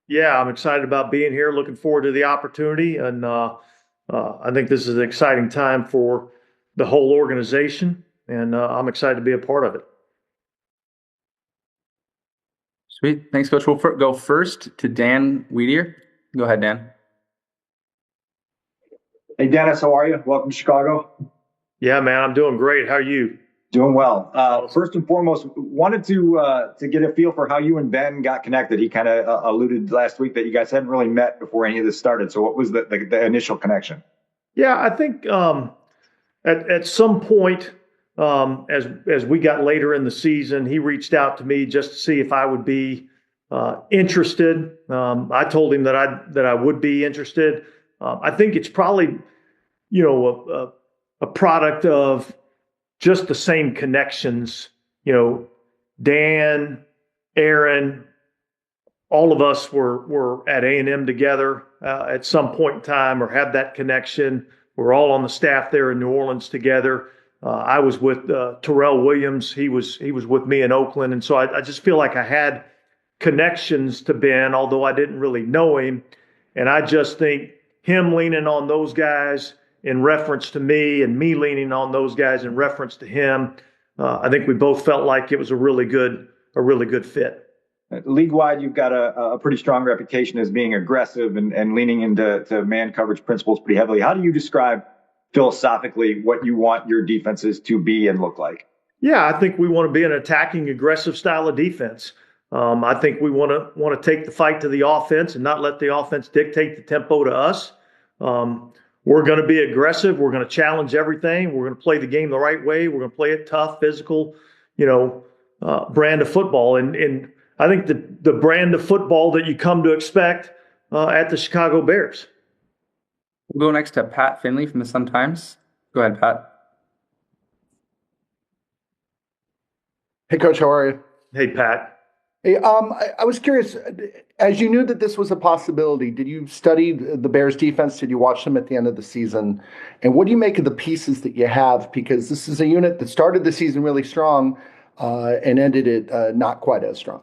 Yeah, I'm excited about being here. Looking forward to the opportunity, and I think this is an exciting time for the whole organization, and I'm excited to be a part of it. Sweet. Thanks, Coach. We'll go first to Dan Weedier. Go ahead, Dan. Hey, Dennis, how are you? Welcome to Chicago. Yeah, man, I'm doing great. How are you? Doing well. Awesome. First and foremost, wanted to get a feel for how you and Ben got connected. He kind of alluded last week that you guys hadn't really met before any of this started. So, what was the initial connection? Yeah, I think at some point, as we got later in the season, he reached out to me just to see if I would be interested. I told him that I would be interested. I think it's probably a product of just the same connections. Dan, Aaron, all of us were at A&M together at some point in time, or had that connection. We're all on the staff there in New Orleans together. I was with Terrell Williams. He was with me in Oakland, and so I just feel like I had connections to Ben, although I didn't really know him. And I just think him leaning on those guys in reference to me, and me leaning on those guys in reference to him, I think we both felt like it was a really good fit. League-wide, you've got a pretty strong reputation as being aggressive and leaning into man coverage principles pretty heavily. How do you describe philosophically what you want your defenses to be and look like? Yeah, I think we want to be an attacking, aggressive style of defense. I think we want to take the fight to the offense and not let the offense dictate the tempo to us. We're going to be aggressive. We're going to challenge everything. We're going to play the game the right way. We're going to play it tough, physical, brand of football. And I think the brand of football that you come to expect at the Chicago Bears. We'll go next to Pat Finley from the Sun-Times. Go ahead, Pat. Hey, Coach, how are you? Hey, Pat. Hey, I was curious, as you knew that this was a possibility, did you study the Bears defense? Did you watch them at the end of the season? And what do you make of the pieces that you have? Because this is a unit that started the season really strong and ended it not quite as strong.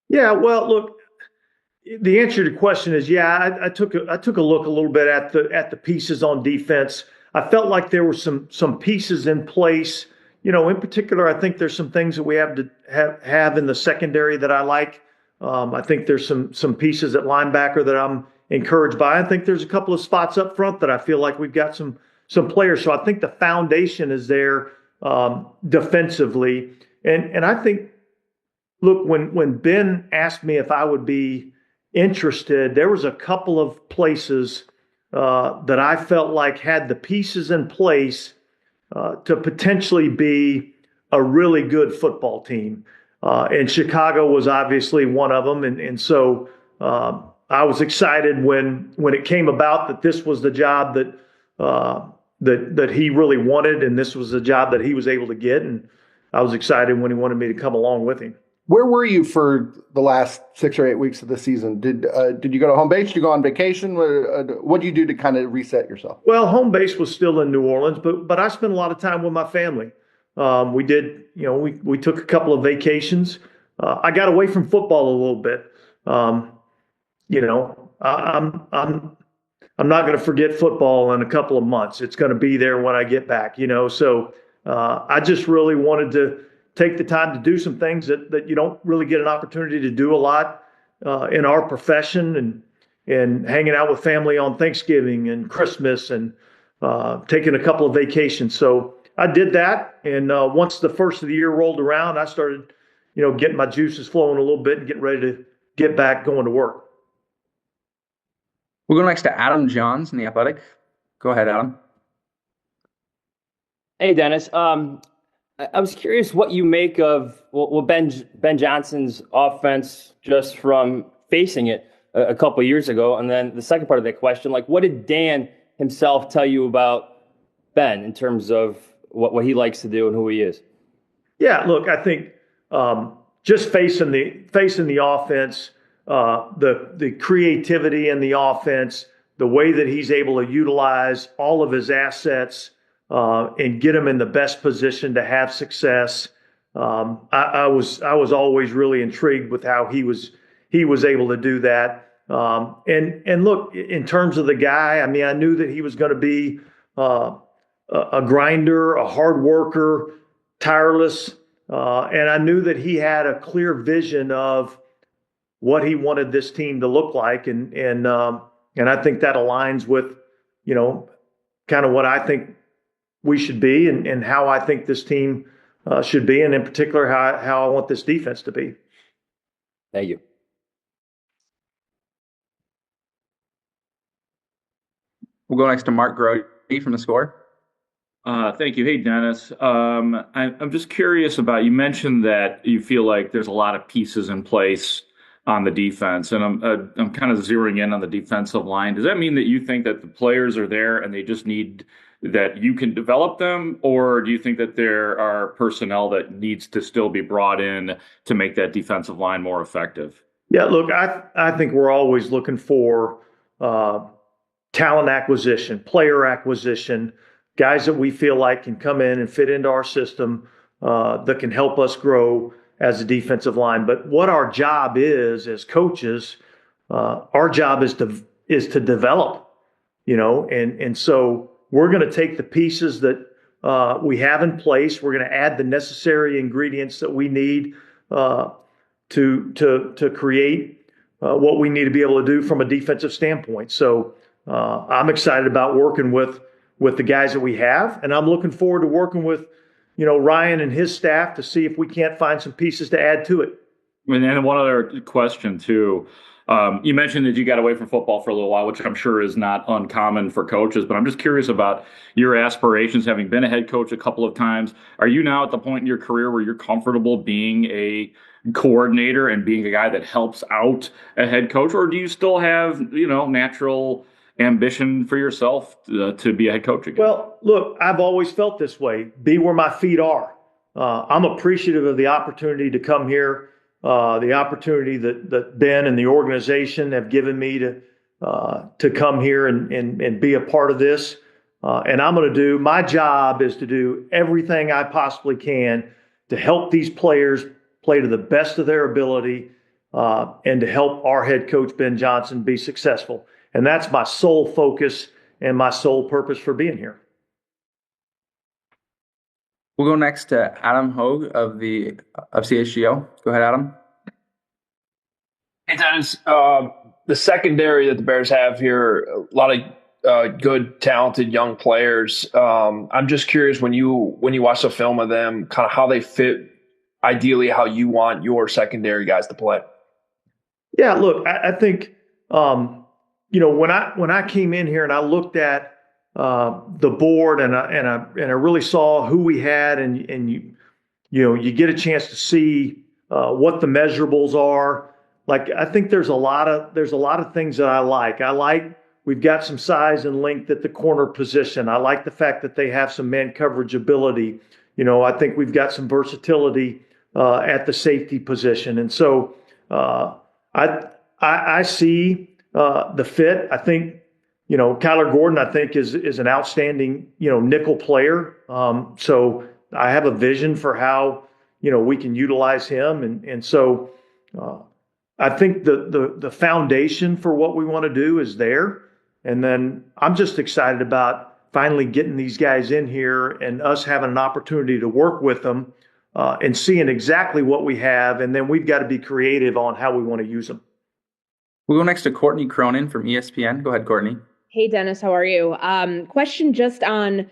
Yeah, well, look, the answer to the question is, yeah, I took a look a little bit at the pieces on defense. I felt like there were some pieces in place. In particular, I think there's some things that we have to have in the secondary that I like. I think there's some pieces at linebacker that I'm encouraged by. I think there's a couple of spots up front that I feel like we've got some players. So I think the foundation is there defensively. And I think, look, when Ben asked me if I would be interested, there was a couple of places that I felt like had the pieces in place to potentially be a really good football team. And Chicago was obviously one of them. And so I was excited when it came about that this was the job that he really wanted, and this was the job that he was able to get. And I was excited when he wanted me to come along with him. Where were you for the last 6 or 8 weeks of the season? Did you go to home base? Did you go on vacation? What do you do to kind of reset yourself? Well, home base was still in New Orleans, but I spent a lot of time with my family. We did, we took a couple of vacations. I got away from football a little bit. I'm not going to forget football in a couple of months. It's going to be there when I get back. So I just really wanted to take the time to do some things that you don't really get an opportunity to do a lot in our profession, and hanging out with family on Thanksgiving and Christmas, and taking a couple of vacations. So I did that. And once the first of the year rolled around, I started, getting my juices flowing a little bit and getting ready to get back going to work. We'll go next to Adam Johns in The Athletic. Go ahead, Adam. Hey, Dennis. I was curious what you make of Ben Johnson's offense just from facing it a couple of years ago. And then the second part of that question, what did Dan himself tell you about Ben in terms of what he likes to do and who he is? Yeah, look, I think just facing the offense, the creativity in the offense, the way that he's able to utilize all of his assets and get him in the best position to have success. I was always really intrigued with how he was he was able to do that. And look, in terms of the guy, I mean, I knew that he was going to be a grinder, a hard worker, tireless, and I knew that he had a clear vision of what he wanted this team to look like, and I think that aligns with, kind of what I think we should be, and how I think this team should be, and in particular how I want this defense to be. Thank you. We'll go next to Mark Grody from The Score. Thank you. Hey, Dennis. I'm just curious about, you mentioned that you feel like there's a lot of pieces in place on the defense, and I'm kind of zeroing in on the defensive line. Does that mean that you think that the players are there and they just need that you can develop them, or do you think that there are personnel that needs to still be brought in to make that defensive line more effective? Yeah, look, I think we're always looking for talent acquisition, player acquisition, guys that we feel like can come in and fit into our system, that can help us grow as a defensive line. But what our job is as coaches, our job is to develop, and so we're going to take the pieces that we have in place. We're going to add the necessary ingredients that we need to create what we need to be able to do from a defensive standpoint. So I'm excited about working with the guys that we have, and I'm looking forward to working with Ryan and his staff to see if we can't find some pieces to add to it. And then one other question too. You mentioned that you got away from football for a little while, which I'm sure is not uncommon for coaches, but I'm just curious about your aspirations, having been a head coach a couple of times. Are you now at the point in your career where you're comfortable being a coordinator and being a guy that helps out a head coach, or do you still have, natural ambition for yourself to be a head coach again? Well, look, I've always felt this way, be where my feet are. I'm appreciative of the opportunity to come here, the opportunity that Ben and the organization have given me to come here and be a part of this. And I'm going to do, my job is to do everything I possibly can to help these players play to the best of their ability, and to help our head coach, Ben Johnson, be successful. And that's my sole focus and my sole purpose for being here. We'll go next to Adam Hogue of CHGO. Go ahead, Adam. Hey, Dennis. The secondary that the Bears have here, a lot of good, talented young players. I'm just curious, when you watch the film of them, kind of how they fit ideally how you want your secondary guys to play. Yeah, look, I think when I came in here and I looked at the board and I really saw who we had, and you get a chance to see what the measurables are. Like, I think there's a lot of things that I like. We've got some size and length at the corner position. I like the fact that they have some man coverage ability. I think we've got some versatility at the safety position, and so I see the fit. I think Kyler Gordon, I think, is an outstanding nickel player. So I have a vision for how we can utilize him, and so I think the foundation for what we want to do is there. And then I'm just excited about finally getting these guys in here and us having an opportunity to work with them and seeing exactly what we have. And then we've got to be creative on how we want to use them. We'll go next to Courtney Cronin from ESPN. Go ahead, Courtney. Hey, Dennis, how are you? Question just on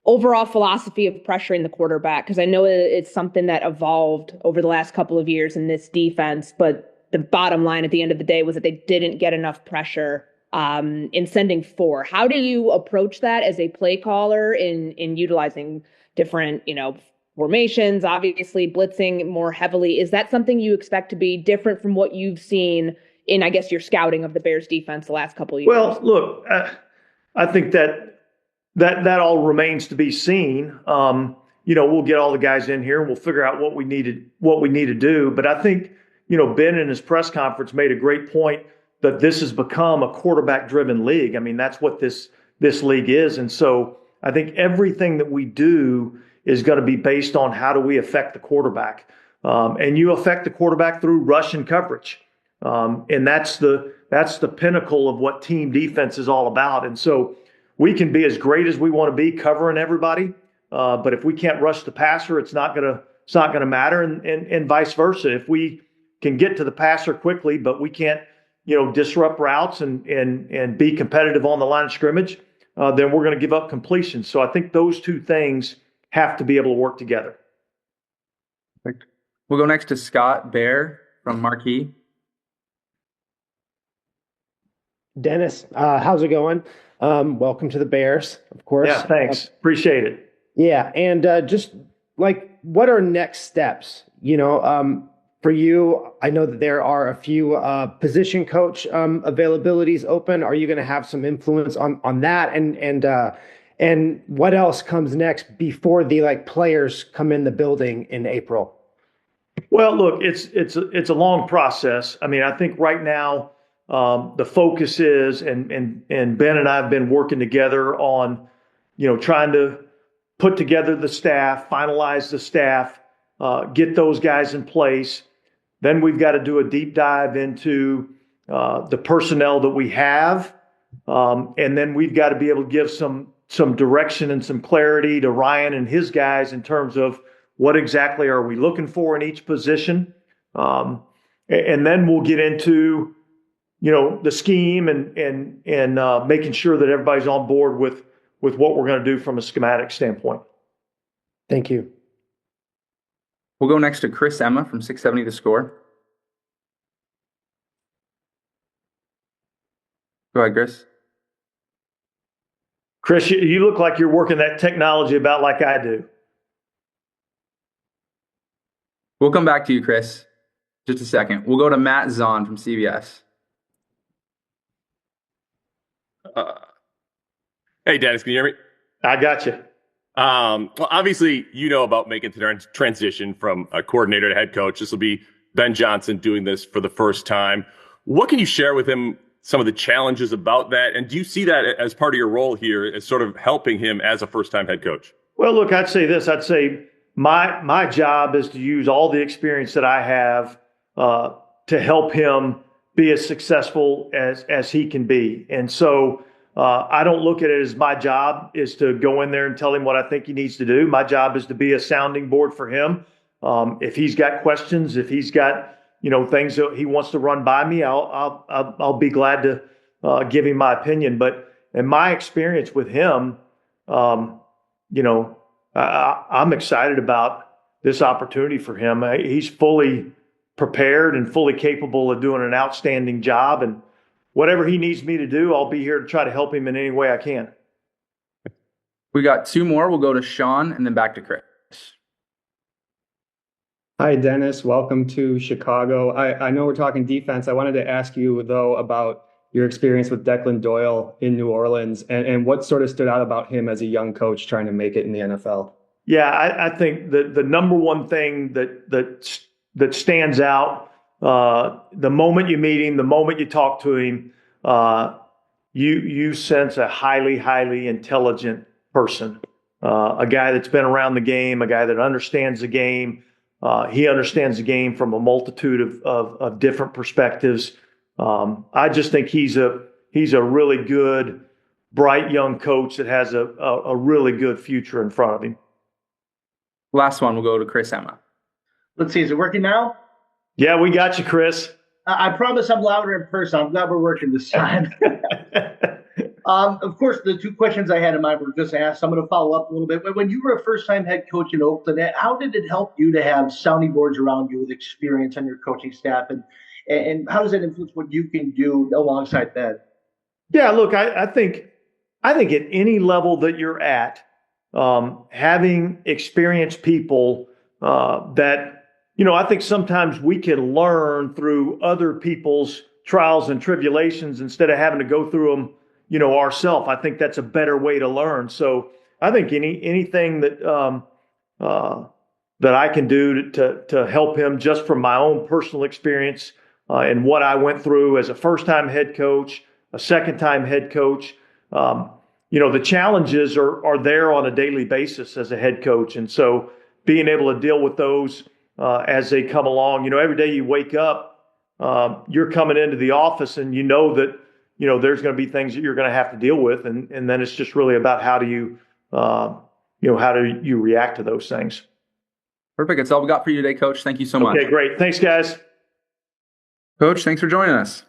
overall philosophy of pressuring the quarterback, because I know it's something that evolved over the last couple of years in this defense, but the bottom line at the end of the day was that they didn't get enough pressure in sending four. How do you approach that as a play caller in utilizing different, formations, obviously blitzing more heavily? Is that something you expect to be different from what you've seen in, I guess, your scouting of the Bears defense the last couple of years? Well, look, I think that all remains to be seen. We'll get all the guys in here and we'll figure out what we need to do. But I think, Ben in his press conference made a great point that this has become a quarterback-driven league. I mean, that's what this league is. And so I think everything that we do is going to be based on how do we affect the quarterback. And you affect the quarterback through rush and coverage. And that's the pinnacle of what team defense is all about. And so we can be as great as we want to be covering everybody, but if we can't rush the passer, it's not gonna matter, and vice versa. If we can get to the passer quickly, but we can't, disrupt routes and be competitive on the line of scrimmage, then we're going to give up completion. So I think those two things have to be able to work together. Perfect. We'll go next to Scott Bear from Marquee. Dennis, how's it going? Welcome to the Bears, of course. Yeah, thanks. Appreciate it. Yeah, and just like, what are next steps? For you, I know that there are a few position coach availabilities open. Are you going to have some influence on that? And what else comes next before the players come in the building in April? Well, look, it's a long process. I mean, I think right now the focus is, and Ben and I have been working together on, trying to put together the staff, finalize the staff, get those guys in place. Then we've got to do a deep dive into the personnel that we have, and then we've got to be able to give some direction and some clarity to Ryan and his guys in terms of what exactly are we looking for in each position, and then we'll get into the scheme and making sure that everybody's on board with what we're going to do from a schematic standpoint. Thank you. We'll go next to Chris Emma from 670 The Score. Go ahead, Chris. Chris, you look like you're working that technology about like I do. We'll come back to you, Chris. Just a second. We'll go to Matt Zahn from CBS. Hey, Dennis, can you hear me? I got you. Well, obviously, about making the transition from a coordinator to head coach. This will be Ben Johnson doing this for the first time. What can you share with him, some of the challenges about that? And do you see that as part of your role here as sort of helping him as a first-time head coach? Well, look, I'd say this. I'd say my job is to use all the experience that I have to help him be as successful as he can be. And so I don't look at it as my job is to go in there and tell him what I think he needs to do. My job is to be a sounding board for him. If he's got questions, if he's got things that he wants to run by me, I'll be glad to give him my opinion. But in my experience with him, I'm excited about this opportunity for him. He's fully prepared and fully capable of doing an outstanding job, and whatever he needs me to do, I'll be here to try to help him in any way I can. We got two more. We'll go to Sean and then back to Chris. Hi, Dennis. Welcome to Chicago. I know we're talking defense. I wanted to ask you, though, about your experience with Declan Doyle in New Orleans and what sort of stood out about him as a young coach trying to make it in the NFL. Yeah, I think the number one thing that stands out, the moment you meet him, the moment you talk to him, you sense a highly, highly intelligent person, a guy that's been around the game, a guy that understands the game. He understands the game from a multitude of different perspectives. I just think he's a really good, bright young coach that has a really good future in front of him. Last one, we'll go to Chris Emma. Let's see, is it working now? Yeah, we got you, Chris. I promise I'm louder in person. I'm glad we're working this time. Of course, the two questions I had in mind were just asked. I'm going to follow up a little bit. When you were a first-time head coach in Oakland, how did it help you to have sounding boards around you with experience on your coaching staff? And how does that influence what you can do alongside Ben? Yeah, look, I think at any level that you're at, having experienced people that, I think sometimes we can learn through other people's trials and tribulations instead of having to go through them, ourselves. I think that's a better way to learn. So I think anything that I can do to help him just from my own personal experience and what I went through as a first-time head coach, a second-time head coach, the challenges are there on a daily basis as a head coach. And so being able to deal with those as they come along, every day you wake up, you're coming into the office and you know that, there's going to be things that you're going to have to deal with. And then it's just really about how do you react to those things. Perfect. That's all we got for you today, Coach. Thank you so much. Okay, great. Thanks, guys. Coach, thanks for joining us.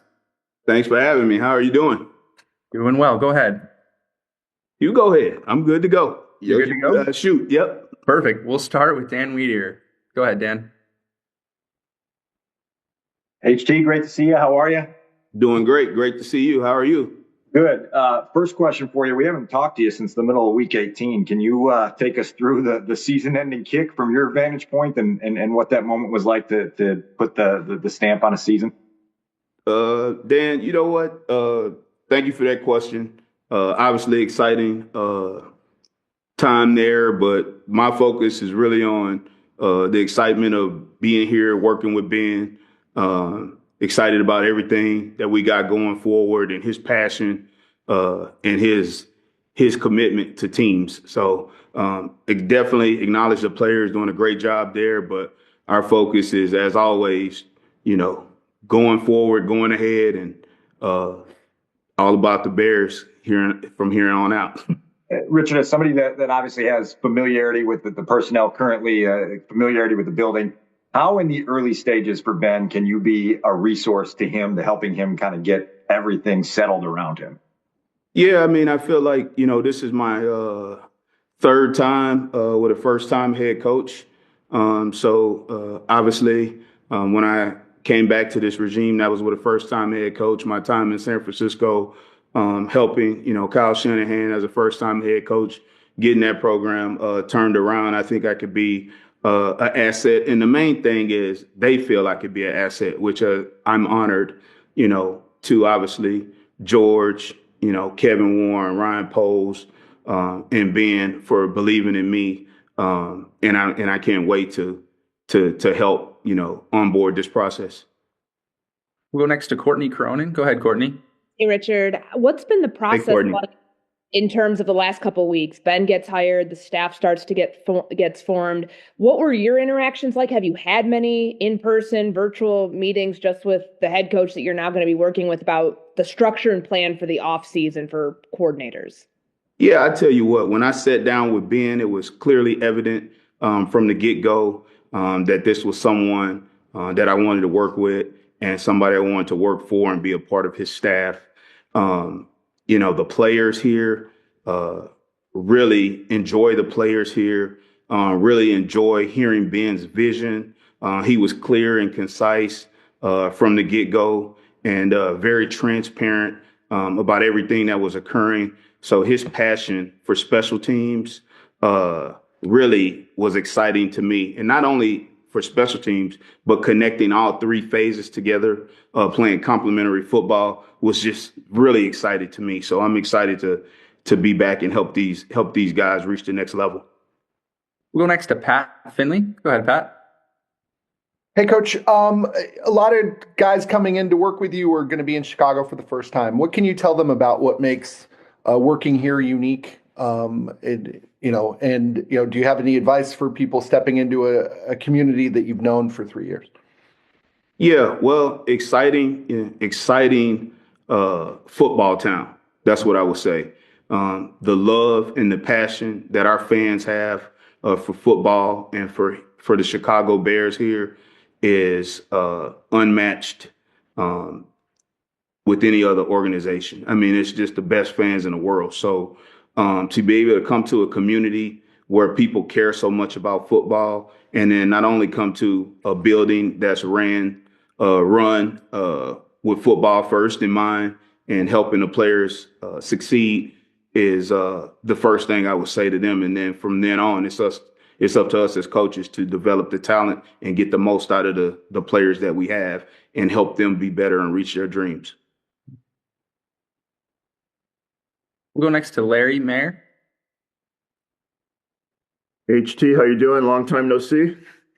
Thanks for having me. How are you doing? Doing well. Go ahead. You go ahead. I'm good to go. You're good to go? Shoot. Yep. Perfect. We'll start with Dan Weedier. Go ahead, Dan. HT, great to see you. How are you? Doing great. Great to see you. How are you? Good. First question for you. We haven't talked to you since the middle of week 18. Can you take us through the season-ending kick from your vantage point and what that moment was like to put the stamp on a season? Dan, you know what? Thank you for that question. Obviously exciting time there, but my focus is really on the excitement of being here, working with Ben. Excited about everything that we got going forward and his passion and his commitment to teams. So definitely acknowledge the players doing a great job there, but our focus is, as always, going forward, going ahead, and all about the Bears from here on out. Richard, as somebody that obviously has familiarity with the personnel currently, familiarity with the building, how in the early stages for Ben can you be a resource to him, to helping him kind of get everything settled around him? Yeah, I mean, I feel like, this is my third time with a first-time head coach. So obviously, when I came back to this regime, that was with a first-time head coach. My time in San Francisco, helping, Kyle Shanahan as a first-time head coach, getting that program turned around. I think I could be an asset. And the main thing is they feel I could be an asset, which I'm honored, to obviously George, Kevin Warren, Ryan Poles, and Ben for believing in me. And I can't wait to help, onboard this process. We'll go next to Courtney Cronin. Go ahead, Courtney. Hey, Richard, what's been the process like in terms of the last couple of weeks? Ben gets hired, the staff starts to gets formed. What were your interactions like? Have you had many in-person, virtual meetings just with the head coach that you're now going to be working with about the structure and plan for the off season for coordinators? Yeah, I tell you what, when I sat down with Ben, it was clearly evident from the get-go that this was someone that I wanted to work with and somebody I wanted to work for and be a part of his staff. The players here, really enjoy the players here, really enjoy hearing Ben's vision. He was clear and concise from the get-go and very transparent about everything that was occurring. So his passion for special teams really was exciting to me. And not only for special teams, but connecting all three phases together, playing complementary football was just really exciting to me. So I'm excited to be back and help these guys reach the next level. We'll go next to Pat Finley. Go ahead, Pat. Hey, Coach. A lot of guys coming in to work with you are going to be in Chicago for the first time. What can you tell them about what makes working here unique? Do you have any advice for people stepping into a community that you've known for 3 years? Yeah, well, exciting football town. That's what I would say. The love and the passion that our fans have for football and for the Chicago Bears here is unmatched with any other organization. I mean, it's just the best fans in the world. So to be able to come to a community where people care so much about football, and then not only come to a building that's run with football first in mind and helping the players succeed is the first thing I would say to them. And then from then on, it's up to us as coaches to develop the talent and get the most out of the players that we have and help them be better and reach their dreams. We'll go next to Larry Mayer. HT, how you doing? Long time no see.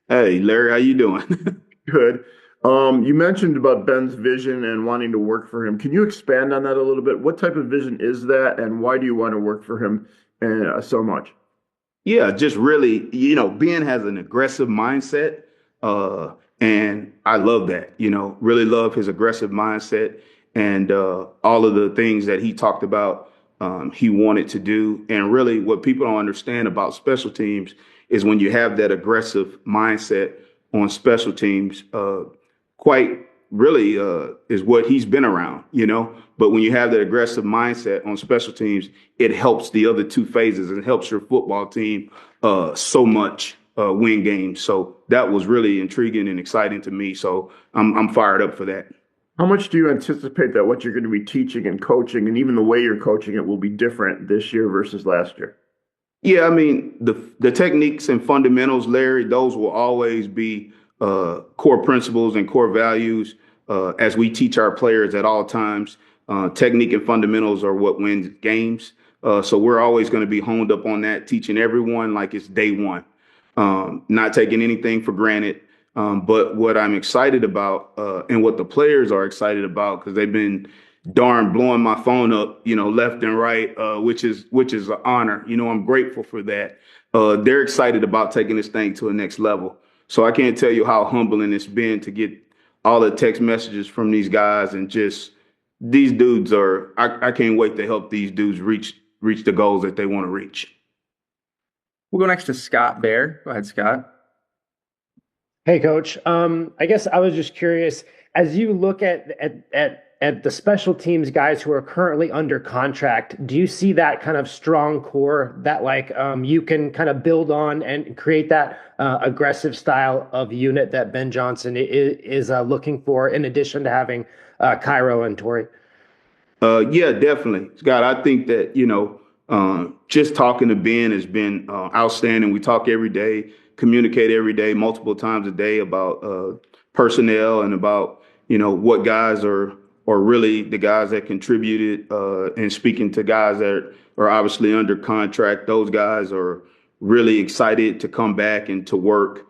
Hey, Larry, how you doing? Good. You mentioned about Ben's vision and wanting to work for him. Can you expand on that a little bit? What type of vision is that, and why do you want to work for him so much? Yeah, just really, Ben has an aggressive mindset. And I love that, really love his aggressive mindset and all of the things that he talked about he wanted to do. And really what people don't understand about special teams is when you have that aggressive mindset on special teams, quite really is what he's been around, But when you have that aggressive mindset on special teams, it helps the other two phases and helps your football team so much win games. So that was really intriguing and exciting to me. So I'm fired up for that. How much do you anticipate that what you're going to be teaching and coaching, and even the way you're coaching it, will be different this year versus last year? Yeah, I mean, the techniques and fundamentals, Larry, those will always be core principles and core values as we teach our players at all times. Technique and fundamentals are what wins games. So we're always going to be honed up on that, teaching everyone like it's day one, not taking anything for granted. But what I'm excited about and what the players are excited about, because they've been darn blowing my phone up, left and right, which is an honor. I'm grateful for that. They're excited about taking this thing to a next level. So I can't tell you how humbling it's been to get all the text messages from these guys, and just these dudes I can't wait to help these dudes reach the goals that they want to reach. We'll go next to Scott Bear. Go ahead, Scott. Hey, Coach. I guess I was just curious, as you look at the special teams guys who are currently under contract, do you see that kind of strong core that you can kind of build on and create that aggressive style of unit that Ben Johnson is looking for, in addition to having Cairo and Torrey? Yeah, definitely, Scott. I think that, just talking to Ben has been outstanding. We talk every day, communicate every day, multiple times a day about personnel and about, what guys are really the guys that contributed, and speaking to guys that are obviously under contract. Those guys are really excited to come back and to work.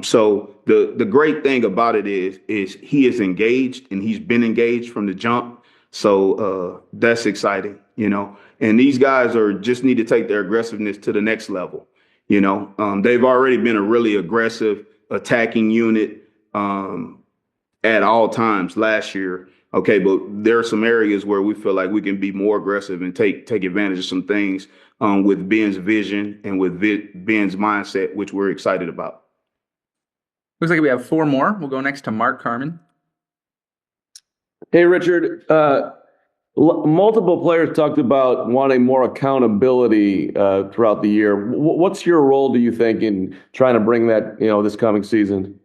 So the great thing about it is he is engaged, and he's been engaged from the jump. So that's exciting, and these guys just need to take their aggressiveness to the next level. They've already been a really aggressive attacking unit at all times last year. Okay, but there are some areas where we feel like we can be more aggressive and take advantage of some things with Ben's vision and with Ben's mindset, which we're excited about. Looks like we have four more. We'll go next to Mark Carmen. Hey, Richard. Multiple players talked about wanting more accountability throughout the year. What's your role, do you think, in trying to bring that, this coming season?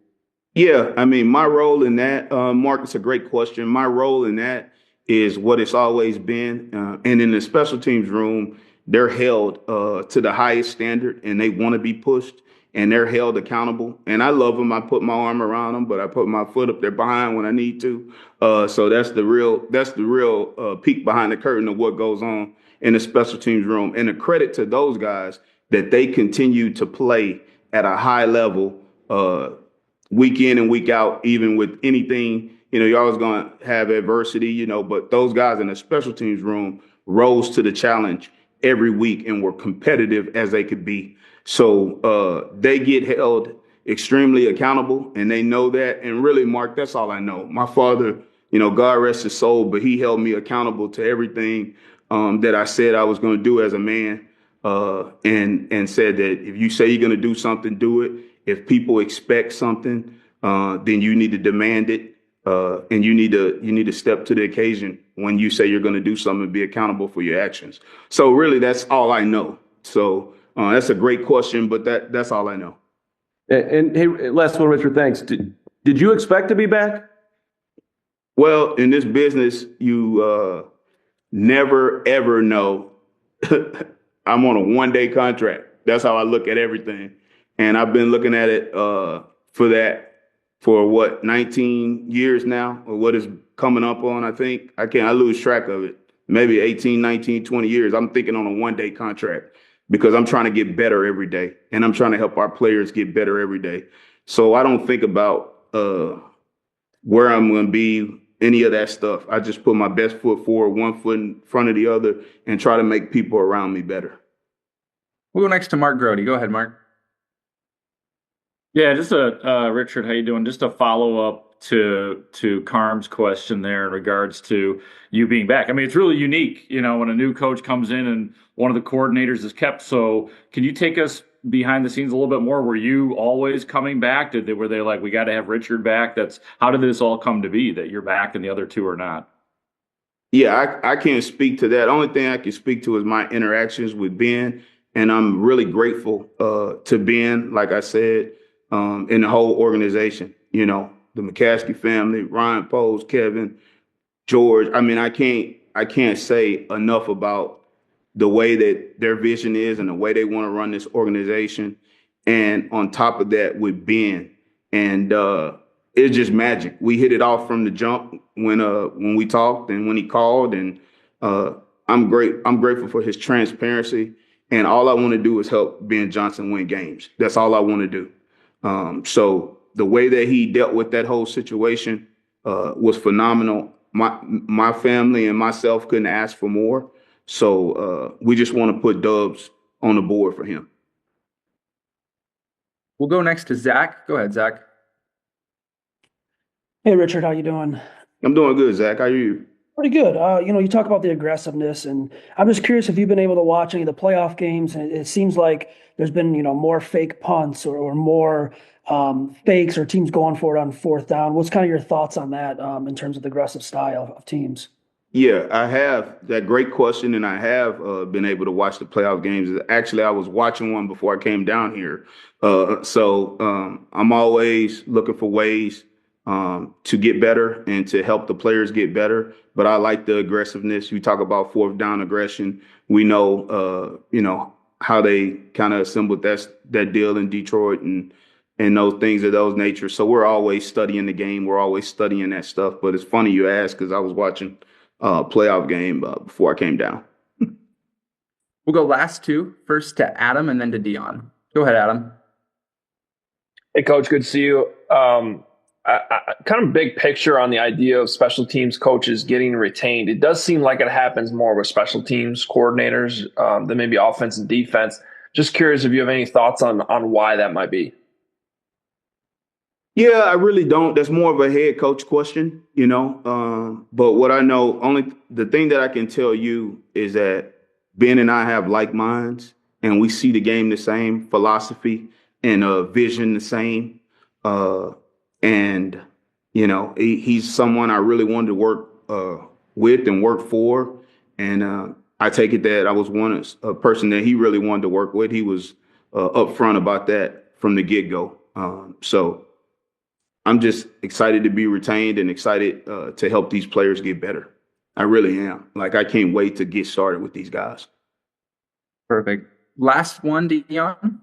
Yeah, I mean, my role in that, Mark, it's a great question. My role in that is what it's always been. And in the special teams room, they're held to the highest standard, and they want to be pushed, and they're held accountable. And I love them. I put my arm around them, but I put my foot up there behind when I need to. So that's the real peek behind the curtain of what goes on in the special teams room. And a credit to those guys that they continue to play at a high level week in and week out, even with anything. You're always going to have adversity, but those guys in the special teams room rose to the challenge every week and were competitive as they could be. So they get held extremely accountable, and they know that. And really, Mark, that's all I know. My father, God rest his soul, but he held me accountable to everything that I said I was going to do as a man, and said that if you say you're going to do something, do it. If people expect something, then you need to demand it, and you need to step to the occasion when you say you're going to do something and be accountable for your actions. So really, that's all I know. So that's a great question, but that's all I know. And hey, last one, Richard. Thanks. Did you expect to be back? Well, in this business, you never ever know. I'm on a one-day contract. That's how I look at everything. And I've been looking at it for 19 years now, or what is coming up on, I think. I lose track of it. Maybe 18, 19, 20 years. I'm thinking on a one-day contract because I'm trying to get better every day, and I'm trying to help our players get better every day. So I don't think about where I'm going to be, any of that stuff. I just put my best foot forward, one foot in front of the other, and try to make people around me better. We'll go next to Mark Grody. Go ahead, Mark. Yeah, just Richard, how you doing? Just a follow up to Carm's question there in regards to you being back. I mean, it's really unique, when a new coach comes in and one of the coordinators is kept. So, can you take us behind the scenes a little bit more? Were you always coming back? Were they like, we got to have Richard back? How did this all come to be that you're back and the other two are not? Yeah, I can't speak to that. Only thing I can speak to is my interactions with Ben, and I'm really grateful to Ben, like I said, and the whole organization. The McCaskey family, Ryan Pose, Kevin, George. I mean, I can't say enough about the way that their vision is and the way they want to run this organization. And on top of that, with Ben, and it's just magic. We hit it off from the jump when we talked and when he called, and I'm grateful for his transparency. And all I want to do is help Ben Johnson win games. That's all I want to do. So the way that he dealt with that whole situation was phenomenal. My family and myself couldn't ask for more. So we just want to put dubs on the board for him. We'll go next to Zach. Go ahead, Zach. Hey, Richard, how you doing? I'm doing good, Zach. How are you? Pretty good. You talk about the aggressiveness, and I'm just curious if you've been able to watch any of the playoff games, and it seems like there's been, more fake punts or more fakes or teams going for it on fourth down. What's kind of your thoughts on that in terms of the aggressive style of teams? Yeah, I have that great question, and I have been able to watch the playoff games. Actually, I was watching one before I came down here. So I'm always looking for ways to get better and to help the players get better. But I like the aggressiveness. You talk about fourth down aggression. We know, how they kind of assembled that deal in Detroit and those things of those nature. So we're always studying the game. We're always studying that stuff. But it's funny you ask because I was watching a playoff game before I came down. We'll go last two. First to Adam and then to Dion. Go ahead, Adam. Hey, Coach, good to see you. Kind of big picture on the idea of special teams coaches getting retained. It does seem like it happens more with special teams coordinators than maybe offense and defense. Just curious if you have any thoughts on why that might be. Yeah, I really don't. That's more of a head coach question, But what I know, the thing that I can tell you is that Ben and I have like minds, and we see the game the same, philosophy and vision the same. And he's someone I really wanted to work with and work for. And I take it that I was a person that he really wanted to work with. He was upfront about that from the get-go. So I'm just excited to be retained and excited to help these players get better. I really am. I can't wait to get started with these guys. Perfect. Last one, Dion.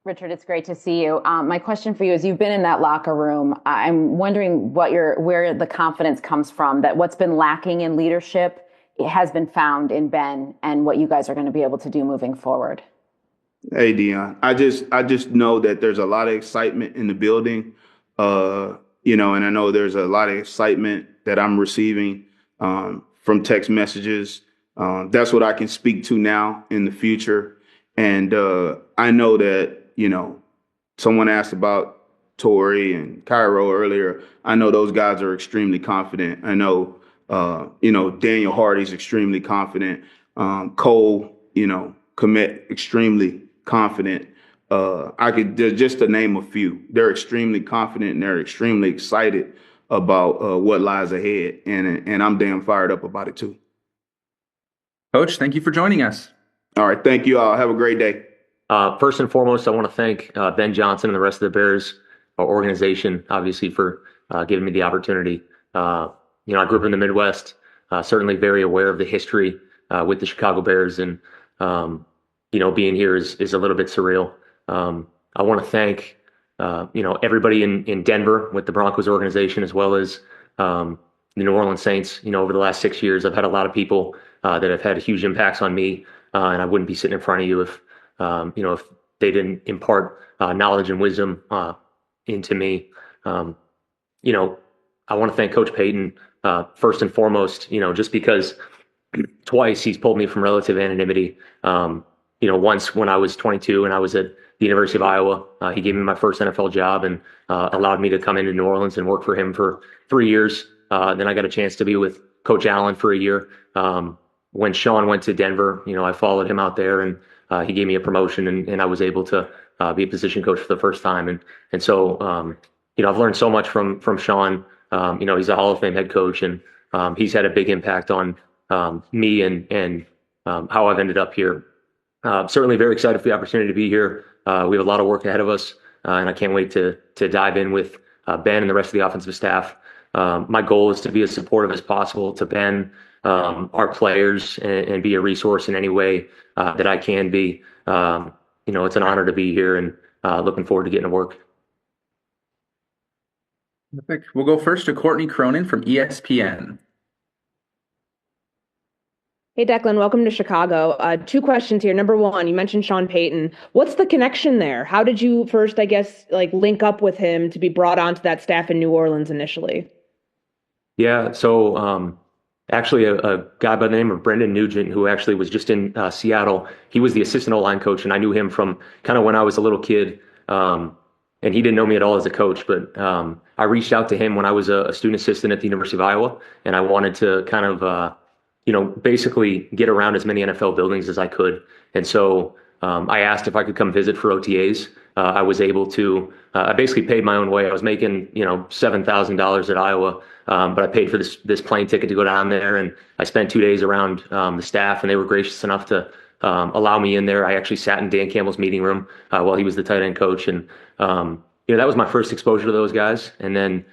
Richard, it's great to see you. My question for you is, you've been in that locker room. I'm wondering where the confidence comes from, that what's been lacking in leadership has been found in Ben, and what you guys are going to be able to do moving forward. Hey, Dion, I just know that there's a lot of excitement in the building, and I know there's a lot of excitement that I'm receiving from text messages. That's what I can speak to now in the future. And I know that, someone asked about Torrey and Cairo earlier. I know those guys are extremely confident. I know, Daniel Hardy's extremely confident. Cole, Komet, extremely confident. Just to name a few. They're extremely confident and they're extremely excited about what lies ahead. And I'm damn fired up about it too. Coach, thank you for joining us. All right. Thank you all. Have a great day. First and foremost, I want to thank Ben Johnson and the rest of the Bears organization, obviously, for giving me the opportunity. I grew up in the Midwest, certainly very aware of the history with the Chicago Bears, and being here is a little bit surreal. I want to thank everybody in Denver with the Broncos organization, as well as the New Orleans Saints. Over the last 6 years, I've had a lot of people that have had huge impacts on me, and I wouldn't be sitting in front of you if they didn't impart knowledge and wisdom into me. I want to thank Coach Payton first and foremost, just because twice he's pulled me from relative anonymity. Once when I was 22 and I was at the University of Iowa. He gave me my first NFL job and allowed me to come into New Orleans and work for him for 3 years. Then I got a chance to be with Coach Allen for a year. When Sean went to Denver, I followed him out there, and he gave me a promotion, and I was able to be a position coach for the first time. And so, I've learned so much from Sean. He's a Hall of Fame head coach, and he's had a big impact on me and how I've ended up here. Certainly very excited for the opportunity to be here. We have a lot of work ahead of us, and I can't wait to dive in with Ben and the rest of the offensive staff. My goal is to be as supportive as possible to Ben, our players, and be a resource in any way that I can be. It's an honor to be here, and looking forward to getting to work. Perfect. We'll go first to Courtney Cronin from ESPN. Hey, Declan, welcome to Chicago. 2 questions here. Number 1, you mentioned Sean Payton. What's the connection there? How did you first, link up with him to be brought onto that staff in New Orleans initially? Yeah, so actually a guy by the name of Brendan Nugent, who actually was just in Seattle, he was the assistant O-line coach, and I knew him from kind of when I was a little kid. And he didn't know me at all as a coach, but I reached out to him when I was a student assistant at the University of Iowa, and I wanted to kind of basically get around as many NFL buildings as I could. And so I asked if I could come visit for OTAs. I was able to, I basically paid my own way. I was making, $7,000 at Iowa, but I paid for this plane ticket to go down there. And I spent 2 days around the staff, and they were gracious enough to allow me in there. I actually sat in Dan Campbell's meeting room while he was the tight end coach. And, that was my first exposure to those guys. And then,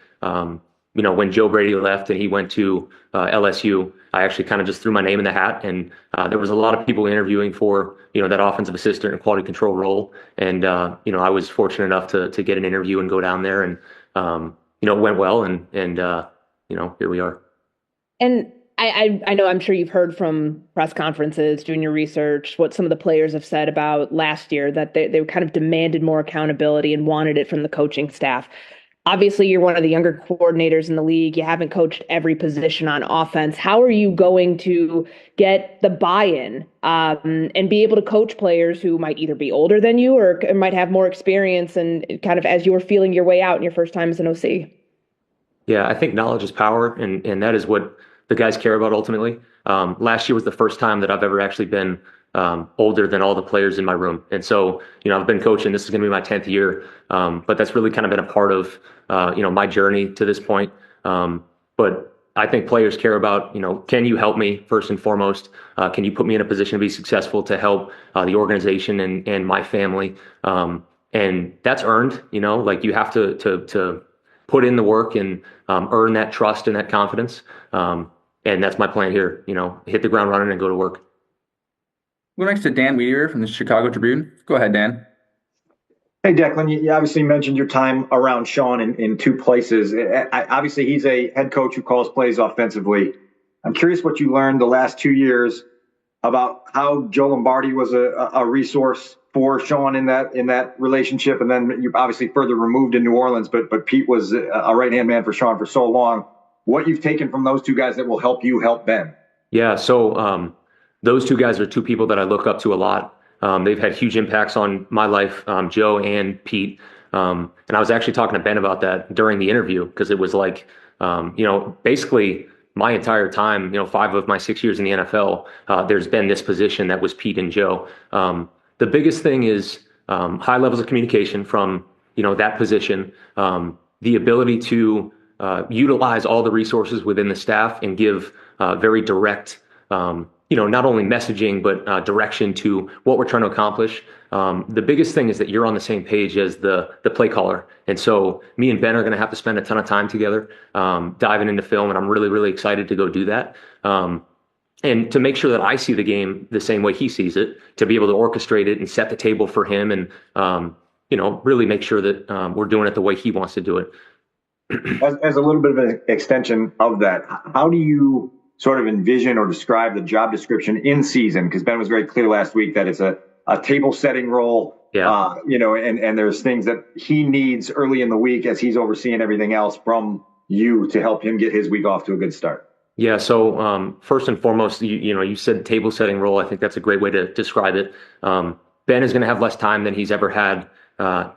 when Joe Brady left and he went to LSU, I actually kind of just threw my name in the hat, and there was a lot of people interviewing for, that offensive assistant and quality control role. And, I was fortunate enough to get an interview and go down there, and, it went well, and here we are. And I know, I'm sure you've heard from press conferences, doing your research, what some of the players have said about last year, that they kind of demanded more accountability and wanted it from the coaching staff. Obviously, you're one of the younger coordinators in the league. You haven't coached every position on offense. How are you going to get the buy-in and be able to coach players who might either be older than you or might have more experience, and kind of as you were feeling your way out in your first time as an OC? Yeah, I think knowledge is power, and that is what the guys care about ultimately. Last year was the first time that I've ever actually been older than all the players in my room. And so, I've been coaching, this is going to be my 10th year. But that's really kind of been a part of, my journey to this point. But I think players care about, can you help me first and foremost? Can you put me in a position to be successful to help the organization and my family? And that's earned, you have to put in the work and earn that trust and that confidence. And that's my plan here, hit the ground running and go to work. We'll go next to Dan Weedier from the Chicago Tribune. Go ahead, Dan. Hey, Declan, you obviously mentioned your time around Sean in 2 places. Obviously, he's a head coach who calls plays offensively. I'm curious what you learned the last 2 years about how Joe Lombardi was a resource for Sean in that relationship. And then you're obviously further removed in New Orleans, but Pete was a right-hand man for Sean for so long. What you've taken from those 2 guys that will help you help Ben? Yeah, so those 2 guys are 2 people that I look up to a lot. They've had huge impacts on my life, Joe and Pete. And I was actually talking to Ben about that during the interview, because it was like, basically my entire time, 5 of my 6 years in the NFL, there's been this position that was Pete and Joe. The biggest thing is high levels of communication from, that position, the ability to utilize all the resources within the staff and give very direct, not only messaging, but direction to what we're trying to accomplish. The biggest thing is that you're on the same page as the play caller. And so me and Ben are going to have to spend a ton of time together, diving into film, and I'm really, really excited to go do that. And to make sure that I see the game the same way he sees it, to be able to orchestrate it and set the table for him, and, really make sure that we're doing it the way he wants to do it. As a little bit of an extension of that, how do you sort of envision or describe the job description in season? Because Ben was very clear last week that it's a table setting role, and there's things that he needs early in the week as he's overseeing everything else from you to help him get his week off to a good start. Yeah. So first and foremost, you said table setting role. I think that's a great way to describe it. Ben is going to have less time than he's ever had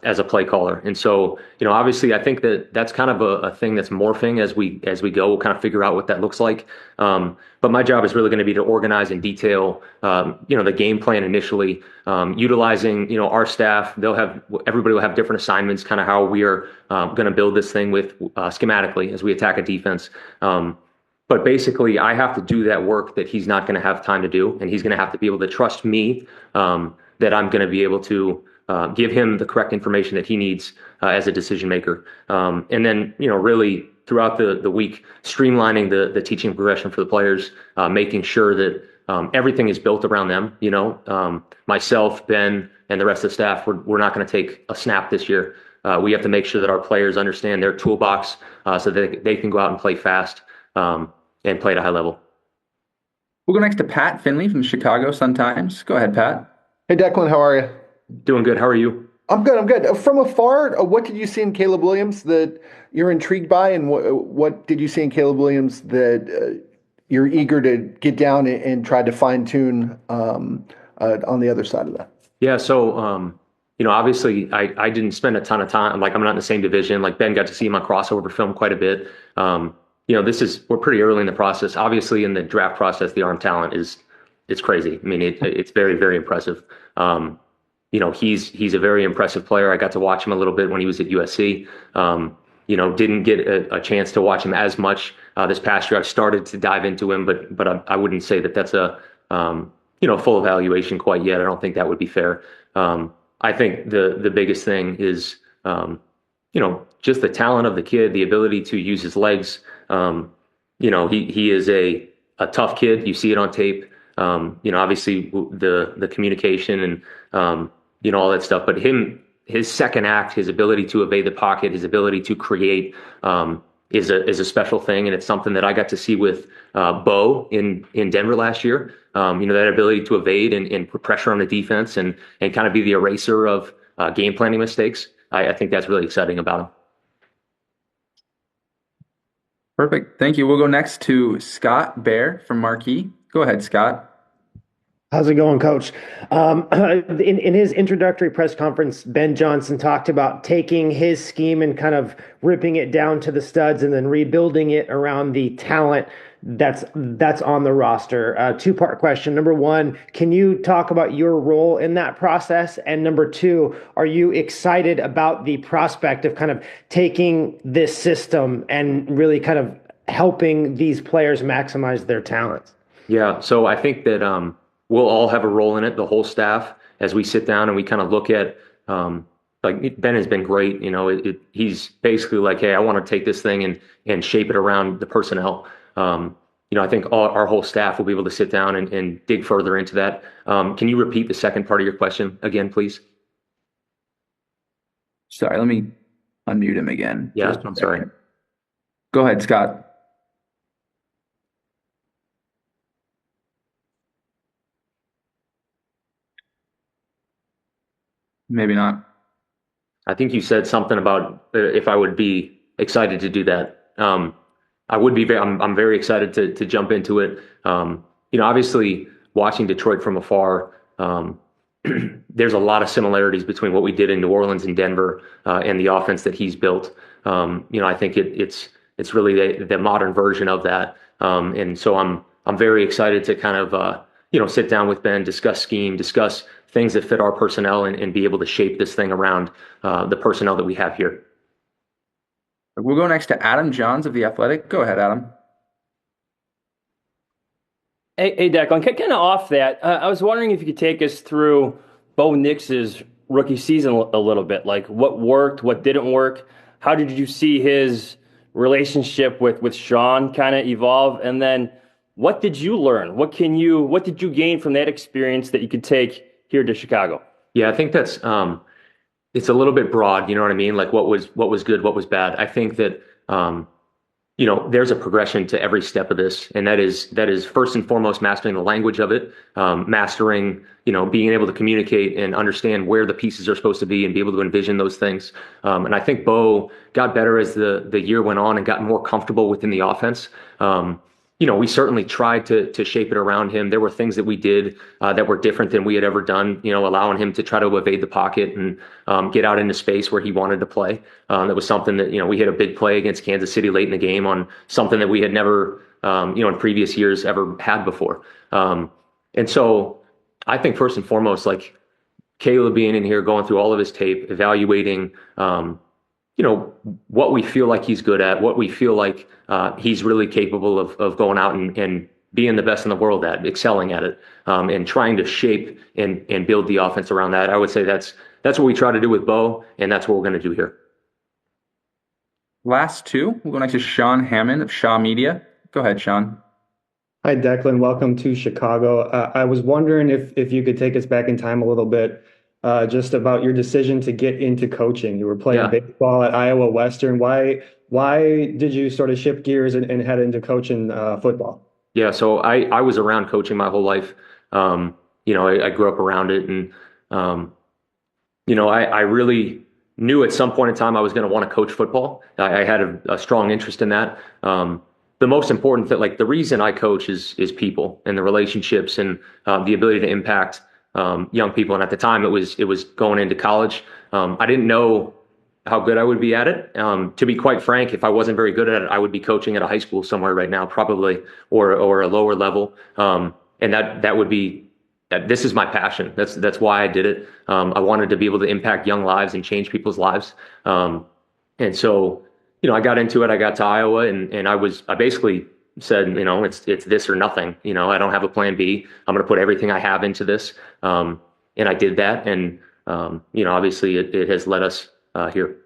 as a play caller. And so, obviously I think that's kind of a thing that's morphing as we go. We'll kind of figure out what that looks like. But my job is really going to be to organize and detail, the game plan initially, utilizing, our staff. Everybody will have different assignments, kind of how we are going to build this thing with schematically as we attack a defense. But basically, I have to do that work that he's not going to have time to do, and he's going to have to be able to trust me that I'm going to be able to give him the correct information that he needs as a decision maker. And then, really throughout the week, streamlining the teaching progression for the players, making sure that everything is built around them. Myself, Ben, and the rest of the staff, we're not going to take a snap this year. We have to make sure that our players understand their toolbox so that they can go out and play fast and play at a high level. We'll go next to Pat Finley from the Chicago Sun-Times. Go ahead, Pat. Hey, Declan, how are you? Doing good. How are you? I'm good. From afar, what did you see in Caleb Williams that you're intrigued by, and what did you see in Caleb Williams that you're eager to get down and try to fine tune on the other side of that? Yeah. So, obviously I didn't spend a ton of time. Like, I'm not in the same division. Like, Ben got to see him on crossover film quite a bit. We're pretty early in the process. Obviously, in the draft process, the arm talent it's crazy. I mean, it's very, very impressive. He's a very impressive player. I got to watch him a little bit when he was at USC. Didn't get a chance to watch him as much this past year. I've started to dive into him, but I wouldn't say that that's a full evaluation quite yet. I don't think that would be fair. I think the biggest thing is just the talent of the kid, the ability to use his legs. He is a tough kid. You see it on tape. Obviously the communication and all that stuff. But his second act, his ability to evade the pocket, his ability to create is a special thing, and it's something that I got to see with Bo in Denver last year. That ability to evade and put pressure on the defense and kind of be the eraser of game planning mistakes. I think that's really exciting about him. Perfect. Thank you. We'll go next to Scott Bair from Marquee. Go ahead, Scott. How's it going, Coach? In his introductory press conference, Ben Johnson talked about taking his scheme and kind of ripping it down to the studs and then rebuilding it around the talent that's on the roster. Two-part question. Number one, can you talk about your role in that process? And number two, are you excited about the prospect of kind of taking this system and really kind of helping these players maximize their talents? Yeah, so I think that we'll all have a role in it, the whole staff, as we sit down and we kind of look at, Ben has been great. He's basically like, hey, I want to take this thing and shape it around the personnel. I think our whole staff will be able to sit down and dig further into that. Can you repeat the second part of your question again, please? Sorry, let me unmute him again. Yeah, I'm sorry. Go ahead, Scott. Maybe not. I think you said something about if I would be excited to do that. I would be. I'm very excited to jump into it. Obviously, watching Detroit from afar, there's a lot of similarities between what we did in New Orleans and Denver and the offense that he's built. I think it's really the modern version of that. And so I'm very excited to kind of sit down with Ben, discuss scheme, discuss things that fit our personnel, and be able to shape this thing around the personnel that we have here. We'll go next to Adam Johns of The Athletic. Go ahead, Adam. Hey, Declan, kind of off that, I was wondering if you could take us through Bo Nix's rookie season a little bit, like what worked, what didn't work. How did you see his relationship with Sean kind of evolve? And then what did you learn? What did you gain from that experience that you could take here to Chicago? Yeah, I think that's it's a little bit broad. You know what I mean? Like what was good, what was bad. I think that there's a progression to every step of this, and that is first and foremost mastering the language of it, mastering being able to communicate and understand where the pieces are supposed to be and be able to envision those things. And I think Bo got better as the year went on and got more comfortable within the offense. we certainly tried to shape it around him. There were things that we did that were different than we had ever done, allowing him to try to evade the pocket and get out into space where he wanted to play. That was something that, we hit a big play against Kansas City late in the game on something that we had never, in previous years ever had before. And so I think first and foremost, like Caleb being in here, going through all of his tape, evaluating, what we feel like he's good at, what we feel like he's really capable of going out and being the best in the world at, excelling at it, and trying to shape and build the offense around that. I would say that's what we try to do with Bo, and that's what we're going to do here. Last two, we'll go next to Sean Hammond of Shaw Media. Go ahead, Sean. Hi, Declan. Welcome to Chicago. I was wondering if you could take us back in time a little bit, just about your decision to get into coaching. You were playing baseball at Iowa Western. Why did you sort of shift gears and head into coaching football? Yeah, so I was around coaching my whole life. I grew up around it, and I really knew at some point in time I was going to want to coach football. I had a strong interest in that. The most important thing, like the reason I coach is people and the relationships and the ability to impact young people. And at the time it was going into college. I didn't know how good I would be at it. To be quite frank, if I wasn't very good at it, I would be coaching at a high school somewhere right now, probably, or a lower level. And that would be, this is my passion. That's why I did it. I wanted to be able to impact young lives and change people's lives. And so, I got into it. I got to Iowa, and I basically said, it's this or nothing. I don't have a plan B. I'm going to put everything I have into this. And I did that. And, obviously it has led us here.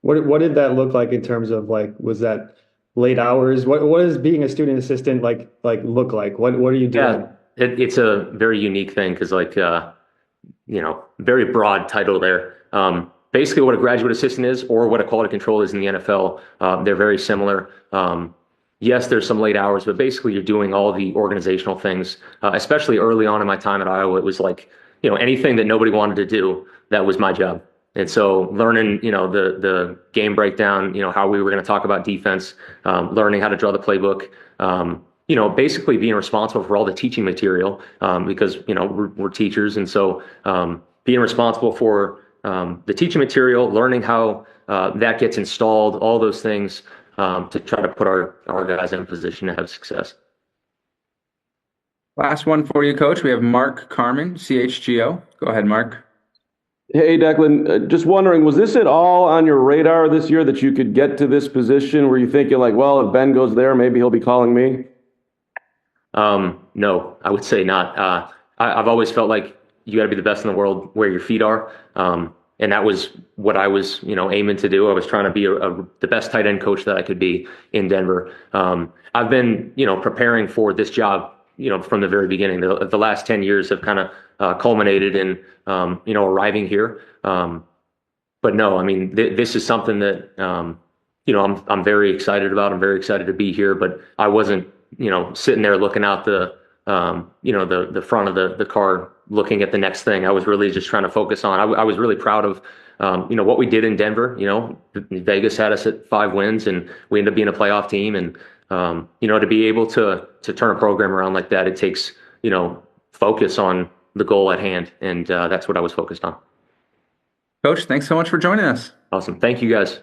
What did that look like in terms of was that late hours? What is being a student assistant like look like? What are you doing? Yeah, it's a very unique thing because very broad title there. Basically what a graduate assistant is or what a quality control is in the NFL, they're very similar. Yes, there's some late hours, but basically you're doing all the organizational things, especially early on in my time at Iowa. It was like, anything that nobody wanted to do, that was my job. And so learning, the game breakdown, how we were going to talk about defense, learning how to draw the playbook, basically being responsible for all the teaching material, because, we're teachers. And so being responsible for the teaching material, learning how that gets installed, all those things to try to put our guys in a position to have success. Last one for you, Coach. We have Mark Carmen, CHGO. Go ahead, Mark. Hey, Declan, just wondering, was this at all on your radar this year that you could get to this position? Were you thinking well, if Ben goes there, maybe he'll be calling me? No, I would say not. I've always felt like you got to be the best in the world where your feet are. And that was what I was, aiming to do. I was trying to be the best tight end coach that I could be in Denver. I've been, preparing for this job, from the very beginning. The last 10 years have kind of culminated in, arriving here. But no, I mean, this is something that, I'm very excited about. I'm very excited to be here, but I wasn't, sitting there looking out the front of the car, looking at the next thing. I was really just trying to focus on, I was really proud of, what we did in Denver. Vegas had us at 5 wins and we ended up being a playoff team. And, to be able to turn a program around like that, it takes, focus on the goal at hand. And that's what I was focused on. Coach, thanks so much for joining us. Awesome. Thank you, guys.